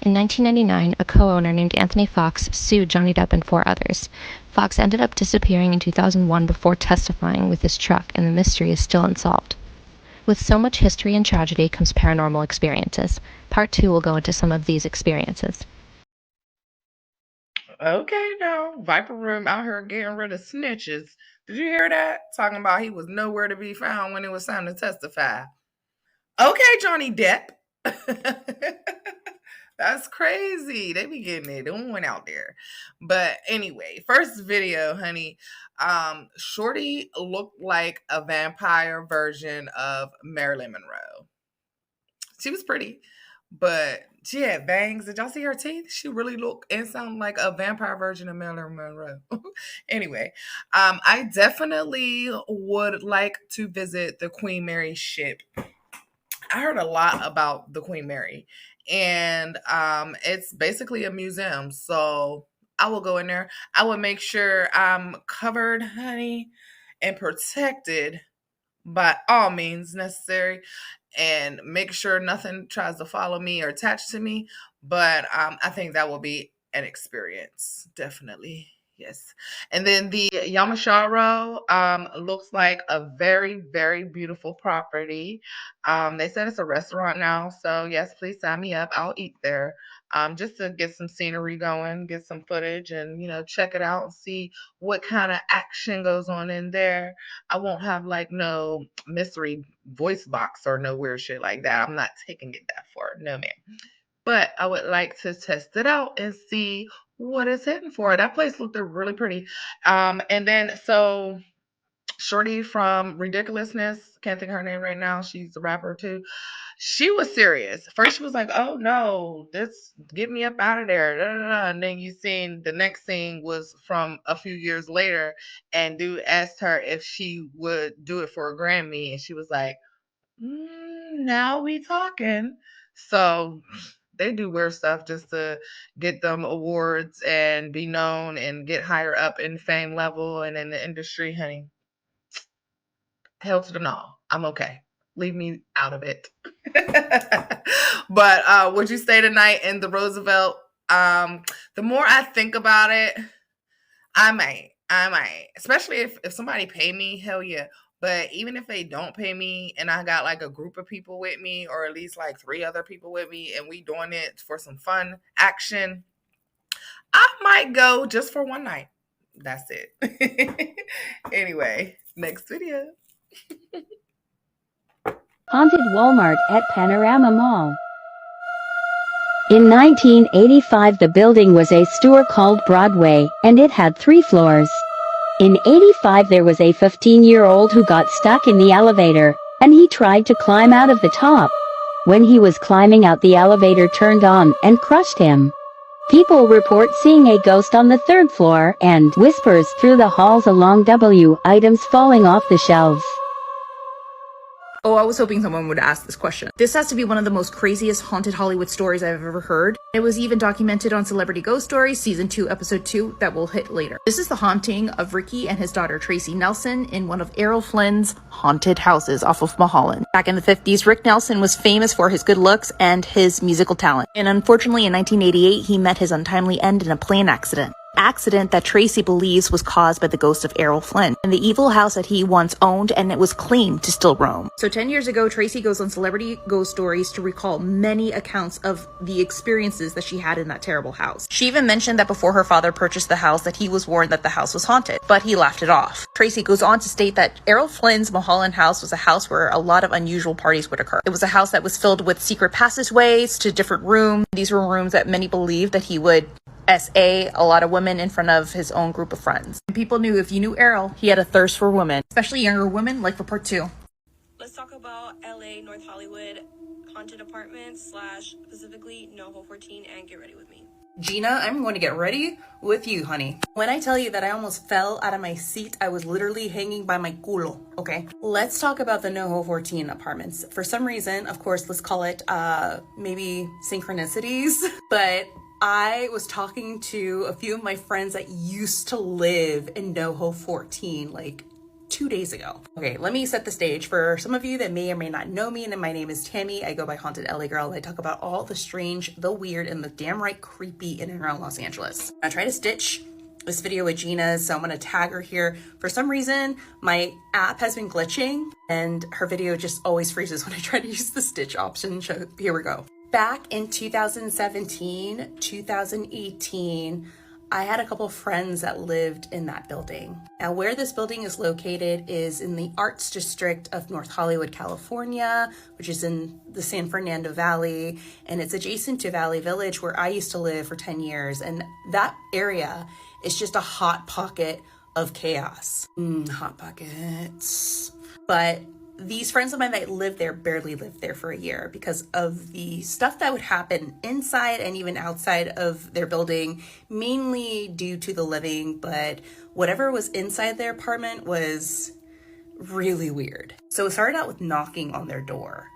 In 1999, a co-owner named Anthony Fox sued Johnny Depp and 4 others. Fox ended up disappearing in 2001 before testifying with his truck, and the mystery is still unsolved. With so much history and tragedy comes paranormal experiences. Part 2 will go into some of these experiences. Okay, now, Viper Room out here getting rid of snitches. Did you hear that? Talking about he was nowhere to be found when it was time to testify. Okay, Johnny Depp. That's crazy. They be getting it on out there. But anyway, first video, honey. Shorty looked like a vampire version of Marilyn Monroe. She was pretty, but she had bangs. Did y'all see her teeth? She really looked and sounded like a vampire version of Marilyn Monroe. Anyway, I definitely would like to visit the Queen Mary ship. I heard a lot about the Queen Mary, and it's basically a museum. So I will go in there. I will make sure I'm covered, honey, and protected by all means necessary, and make sure nothing tries to follow me or attach to me. But I think that will be an experience, definitely. Yes. And then the Yamashiro looks like a very, very beautiful property. They said it's a restaurant now. So yes, please sign me up. I'll eat there. Just to get some scenery going, get some footage, and check it out and see what kind of action goes on in there. I won't have like no mystery voice box or no weird shit like that. I'm not taking it that far. No, ma'am. But I would like to test it out and see what it's hitting for. That place looked really pretty. And then so Shorty from Ridiculousness, can't think of her name right now. She's a rapper too. She was serious. First she was like, "Oh no, this get me up out of there." Da, da, da. And then you seen the next scene was from a few years later, and dude asked her if she would do it for a Grammy, and she was like, now we talking. So they do weird stuff just to get them awards and be known and get higher up in fame level and in the industry, honey. Hell to the no. I'm okay. Leave me out of it. But would you stay tonight in the Roosevelt? The more I think about it, I might. Especially if somebody pay me, hell yeah. But even if they don't pay me and I got like a group of people with me, or at least like 3 other people with me, and we doing it for some fun action, I might go just for one night. That's it. Anyway, next video. Haunted Walmart at Panorama Mall. In 1985, the building was a store called Broadway, and it had 3 floors. In 85, there was a 15-year-old who got stuck in the elevator, and he tried to climb out of the top. When he was climbing out, the elevator turned on and crushed him. People report seeing a ghost on the 3rd floor and whispers through the halls along W, items falling off the shelves. Oh, I was hoping someone would ask this question. This has to be one of the most craziest haunted Hollywood stories I've ever heard. It was even documented on Celebrity Ghost Stories Season 2, Episode 2 that we'll hit later. This is the haunting of Ricky and his daughter Tracy Nelson in one of Errol Flynn's haunted houses off of Mulholland. Back in the 50s, Rick Nelson was famous for his good looks and his musical talent. And unfortunately, in 1988, he met his untimely end in a plane accident. Accident that Tracy believes was caused by the ghost of Errol Flynn and the evil house that he once owned, and it was claimed to still roam. So 10 years ago, Tracy goes on Celebrity Ghost Stories to recall many accounts of the experiences that she had in that terrible house. She even mentioned that before her father purchased the house that he was warned that the house was haunted, but he laughed it off. Tracy goes on to state that Errol Flynn's Mulholland house was a house where a lot of unusual parties would occur. It was a house that was filled with secret passageways to different rooms. These were rooms that many believed that he would SA a lot of women in front of his own group of friends. And people knew if you knew Errol, he had a thirst for women, especially younger women, like for part 2. Let's talk about LA North Hollywood haunted apartments / specifically NoHo 14 and get ready with me. Gina, I'm going to get ready with you, honey. When I tell you that I almost fell out of my seat, I was literally hanging by my culo, okay? Let's talk about the NoHo 14 apartments. For some reason, of course, let's call it maybe synchronicities, but I was talking to a few of my friends that used to live in NoHo 14 like 2 days ago. Okay, let me set the stage for some of you that may or may not know me. And my name is Tammy. I go by Haunted LA Girl. I talk about all the strange, the weird, and the damn right creepy in and around Los Angeles. I try to stitch this video with Gina, so I'm gonna tag her here. For some reason, my app has been glitching and her video just always freezes when I try to use the stitch option. So here we go. Back in 2017, 2018, I had a couple of friends that lived in that building. Now, where this building is located is in the Arts District of North Hollywood, California, which is in the San Fernando Valley, and it's adjacent to Valley Village, where I used to live for 10 years. And that area is just a hot pocket of chaos. Hot pockets. But these friends of mine that lived there barely lived there for a year because of the stuff that would happen inside and even outside of their building, mainly due to the living, but whatever was inside their apartment was really weird. So it started out with knocking on their door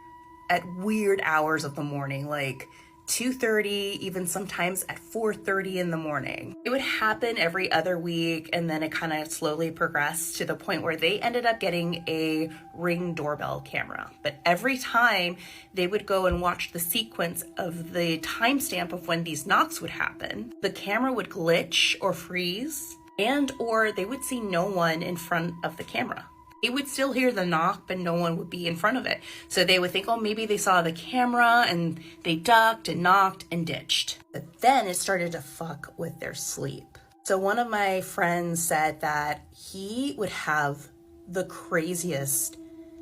at weird hours of the morning, like 2:30, even sometimes at 4:30 in the morning. It would happen every other week, and then it kind of slowly progressed to the point where they ended up getting a Ring doorbell camera. But every time they would go and watch the sequence of the timestamp of when these knocks would happen, the camera would glitch or freeze, and or they would see no one in front of the camera. They would still hear the knock, but no one would be in front of it. So they would think, oh, maybe they saw the camera and they ducked and knocked and ditched. But then it started to fuck with their sleep. So one of my friends said that he would have the craziest,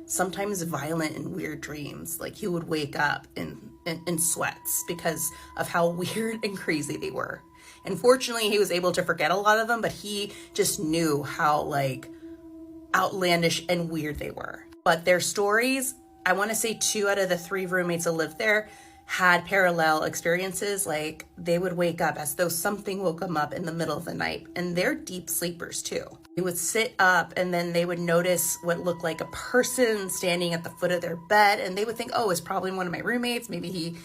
sometimes violent and weird dreams. Like he would wake up in sweats because of how weird and crazy they were. And fortunately, he was able to forget a lot of them, but he just knew how like outlandish and weird they were. But their stories, I want to say 2 out of the 3 roommates that lived there had parallel experiences. Like they would wake up as though something woke them up in the middle of the night, and they're deep sleepers too. They would sit up and then they would notice what looked like a person standing at the foot of their bed, and they would think, oh, it's probably one of my roommates. Maybe he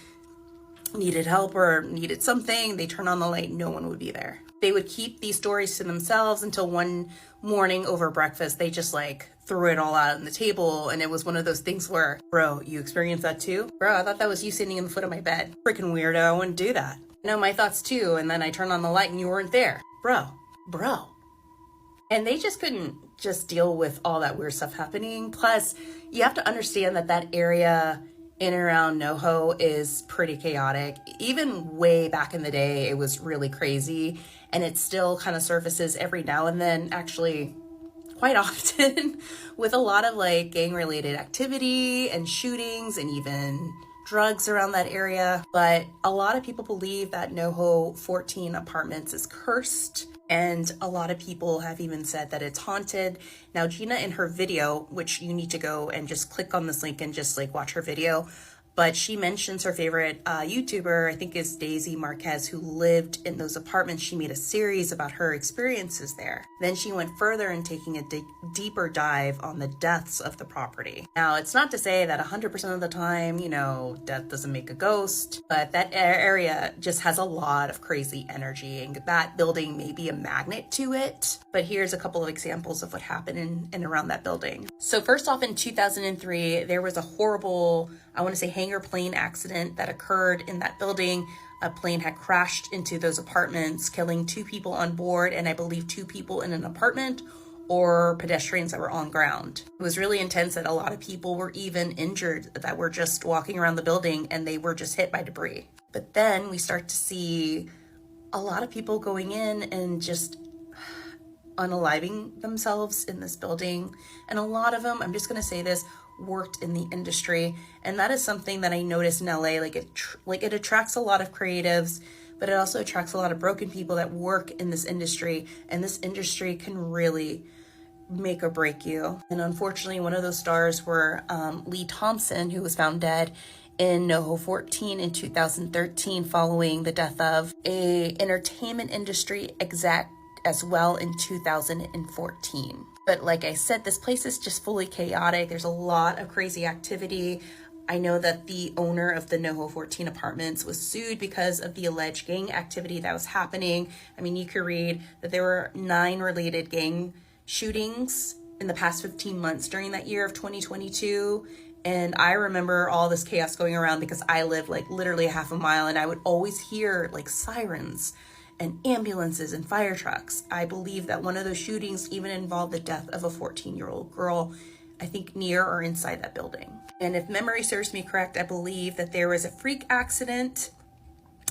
needed help or needed something. They turn on the light, no one would be there. They would keep these stories to themselves until one morning over breakfast, they just like threw it all out on the table. And it was one of those things where, bro, you experienced that too? Bro, I thought that was you sitting in the foot of my bed. Freaking weirdo, I wouldn't do that. No, my thoughts too. And then I turned on the light and you weren't there. Bro. And they just couldn't just deal with all that weird stuff happening. Plus, you have to understand that that area in and around NoHo is pretty chaotic. Even way back in the day, it was really crazy, and it still kind of surfaces every now and then, actually quite often, with a lot of like gang related activity and shootings and even drugs around that area. But a lot of people believe that NoHo 14 Apartments is cursed, and a lot of people have even said that it's haunted. Now, Gina, in her video, which you need to go and just click on this link and just like watch her video, but she mentions her favorite YouTuber, I think is Daisy Marquez, who lived in those apartments. She made a series about her experiences there. Then she went further in taking a deeper dive on the deaths of the property. Now, it's not to say that 100% of the time, you know, death doesn't make a ghost, but that area just has a lot of crazy energy, and that building may be a magnet to it. But here's a couple of examples of what happened in and around that building. So first off, in 2003, there was a horrible, I want to say, hangar plane accident that occurred in that building. A plane had crashed into those apartments, killing 2 people on board, and I believe 2 people in an apartment, or pedestrians that were on ground. It was really intense that a lot of people were even injured that were just walking around the building and they were just hit by debris. But then we start to see a lot of people going in and just unaliving themselves in this building. And a lot of them, I'm just going to say this, worked in the industry. And that is something that I noticed in LA. Like it attracts a lot of creatives, but it also attracts a lot of broken people that work in this industry. And this industry can really make or break you. And unfortunately, one of those stars were Lee Thompson, who was found dead in NoHo 14 in 2013 following the death of a entertainment industry exec as well in 2014. But like I said, this place is just fully chaotic. There's a lot of crazy activity. I know that the owner of the NoHo 14 Apartments was sued because of the alleged gang activity that was happening. I mean, you could read that there were 9 related gang shootings in the past 15 months during that year of 2022. And I remember all this chaos going around because I live like literally half a mile, and I would always hear like sirens and ambulances and fire trucks. I believe that one of those shootings even involved the death of a 14-year-old girl, I think near or inside that building. And if memory serves me correct, I believe that there was a freak accident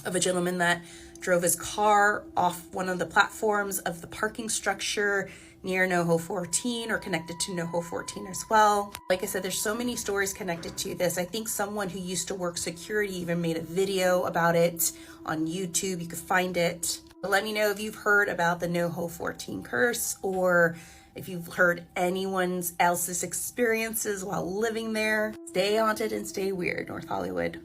of a gentleman that drove his car off one of the platforms of the parking structure near NoHo 14 or connected to NoHo 14 as well. Like I said, there's so many stories connected to this. I think someone who used to work security even made a video about it on YouTube. You could find it. But let me know if you've heard about the NoHo 14 curse, or if you've heard anyone else's experiences while living there. Stay haunted and stay weird, North Hollywood.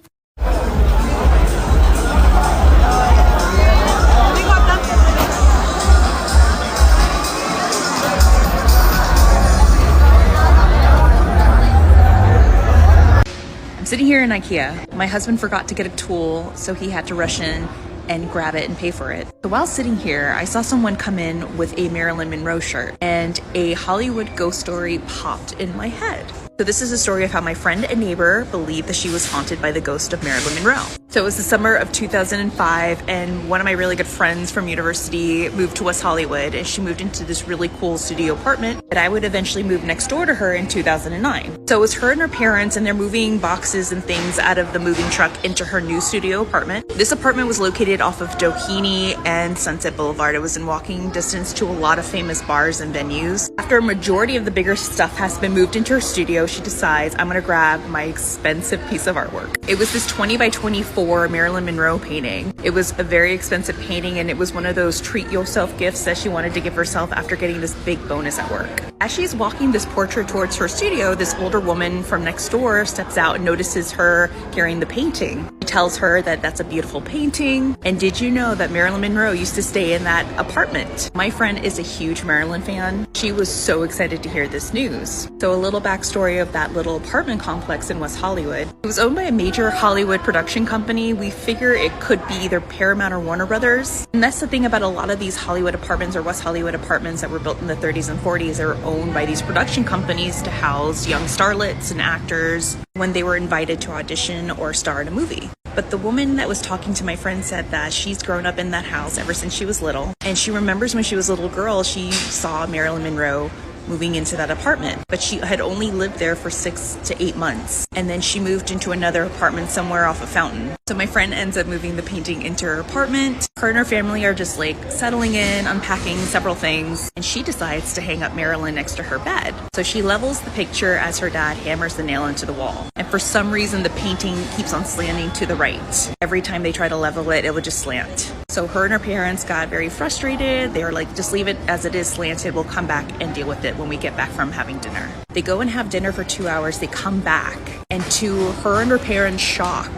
I'm sitting here in IKEA. My husband forgot to get a tool, so he had to rush in and grab it and pay for it. So while sitting here, I saw someone come in with a Marilyn Monroe shirt, and a Hollywood ghost story popped in my head. So this is a story of how my friend and neighbor believed that she was haunted by the ghost of Marilyn Monroe. So it was the summer of 2005, and one of my really good friends from university moved to West Hollywood, and she moved into this really cool studio apartment that I would eventually move next door to her in 2009. So it was her and her parents, and they're moving boxes and things out of the moving truck into her new studio apartment. This apartment was located off of Doheny and Sunset Boulevard. It was in walking distance to a lot of famous bars and venues. After a majority of the bigger stuff has been moved into her studio, she decides, I'm gonna grab my expensive piece of artwork. It was this 20 by 24 Marilyn Monroe painting. It was a very expensive painting, and it was one of those treat yourself gifts that she wanted to give herself after getting this big bonus at work. As she's walking this portrait towards her studio, this older woman from next door steps out and notices her carrying the painting. She tells her that that's a beautiful painting, and did you know that Marilyn Monroe used to stay in that apartment? My friend is a huge Marilyn fan. She was so excited to hear this news. So a little backstory of that little apartment complex in West Hollywood. It was owned by a major Hollywood production company. We figure it could be either Paramount or Warner Brothers. And that's the thing about a lot of these Hollywood apartments or West Hollywood apartments that were built in the 30s and 40s. They were owned by these production companies to house young starlets and actors when they were invited to audition or star in a movie. But the woman that was talking to my friend said that she's grown up in that house ever since she was little. And she remembers when she was a little girl, she saw Marilyn Monroe moving into that apartment, but she had only lived there for 6 to 8 months, and then she moved into another apartment somewhere off a fountain. So my friend ends up moving the painting into her apartment. Her and her family are just like settling in, unpacking several things, and she decides to hang up Marilyn next to her bed. So she levels the picture as her dad hammers the nail into the wall, and for some reason the painting keeps on slanting to the right. Every time they try to level it, it would just slant. So her and her parents got very frustrated. They were like, just leave it as it is slanted, we'll come back and deal with it when we get back from having dinner. They go and have dinner for 2 hours. They come back, and to her and her parents' shock,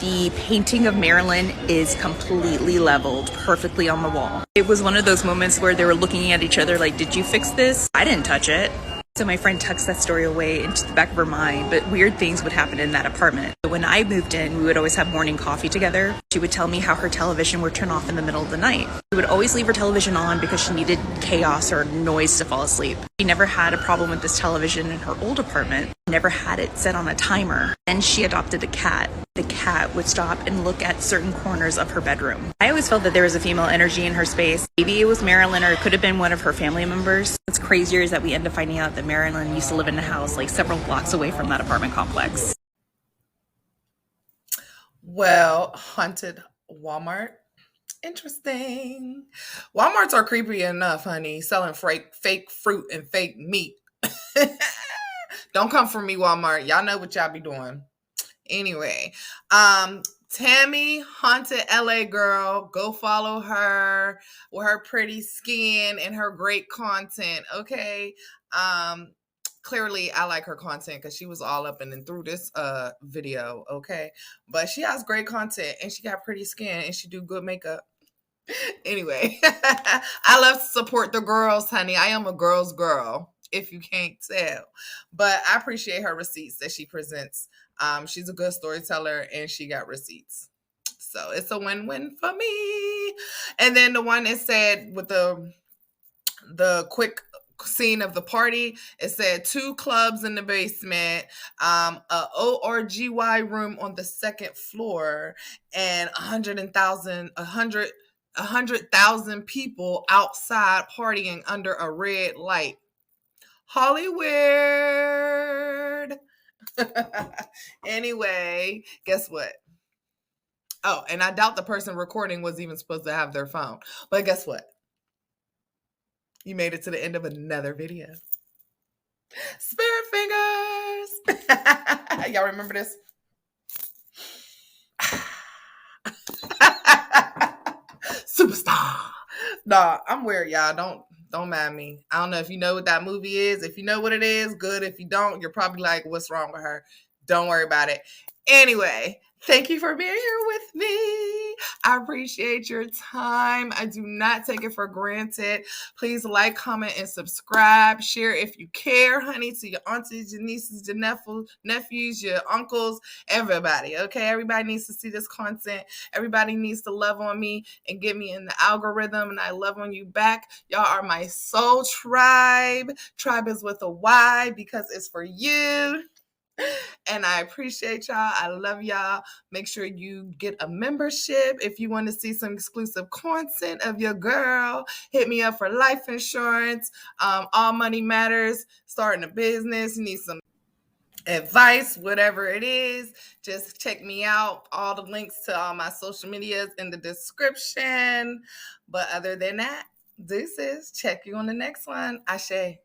the painting of Marilyn is completely leveled perfectly on the wall. It was one of those moments where they were looking at each other like, did you fix this? I didn't touch it. So my friend tucks that story away into the back of her mind, but weird things would happen in that apartment. When I moved in, we would always have morning coffee together. She would tell me how her television would turn off in the middle of the night. She would always leave her television on because she needed chaos or noise to fall asleep. She never had a problem with this television in her old apartment, never had it set on a timer. Then she adopted a cat. The cat would stop and look at certain corners of her bedroom. I always felt that there was a female energy in her space. Maybe it was Marilyn, or it could have been one of her family members. What's crazier is that we end up finding out that Marilyn used to live in a house like several blocks away from that apartment complex. Well, haunted Walmart. Interesting. Walmarts are creepy enough, honey, selling fake fruit and fake meat. Don't come for me, Walmart. Y'all know what y'all be doing. Anyway, Tammy, haunted LA girl. Go follow her with her pretty skin and her great content. Okay. Clearly I like her content because she was all up and through this video. Okay. But she has great content and she got pretty skin and she do good makeup. Anyway, I love to support the girls, honey. I am a girl's girl, if you can't tell. But I appreciate her receipts that she presents. She's a good storyteller and she got receipts. So it's a win-win for me. And then the one that said with the quick scene of the party, it said 2 clubs in the basement, a ORGY room on the 2nd floor, and 100,000 people outside partying under a red light. Hollywood. Anyway, guess what? Oh, and I doubt the person recording was even supposed to have their phone. But guess what? You made it to the end of another video. Spirit fingers. Y'all remember this? Superstar. Nah, I'm weird, y'all. Don't mind me. I don't know if you know what that movie is. If you know what it is, good. If you don't, you're probably like, what's wrong with her? Don't worry about it. Anyway, thank you for being here with me. I appreciate your time. I do not take it for granted. Please like, comment, and subscribe. Share if you care, honey, to your aunties, your nieces, your nephews, your uncles, everybody, okay? Everybody needs to see this content. Everybody needs to love on me and get me in the algorithm, and I love on you back. Y'all are my soul tribe. Tribe is with a Y because it's for you. And I appreciate y'all. I love y'all. Make sure you get a membership. If you want to see some exclusive content of your girl, hit me up for life insurance. All money matters. Starting a business. You need some advice, whatever it is. Just check me out. All the links to all my social medias in the description. But other than that, deuces. Check you on the next one. Ashe.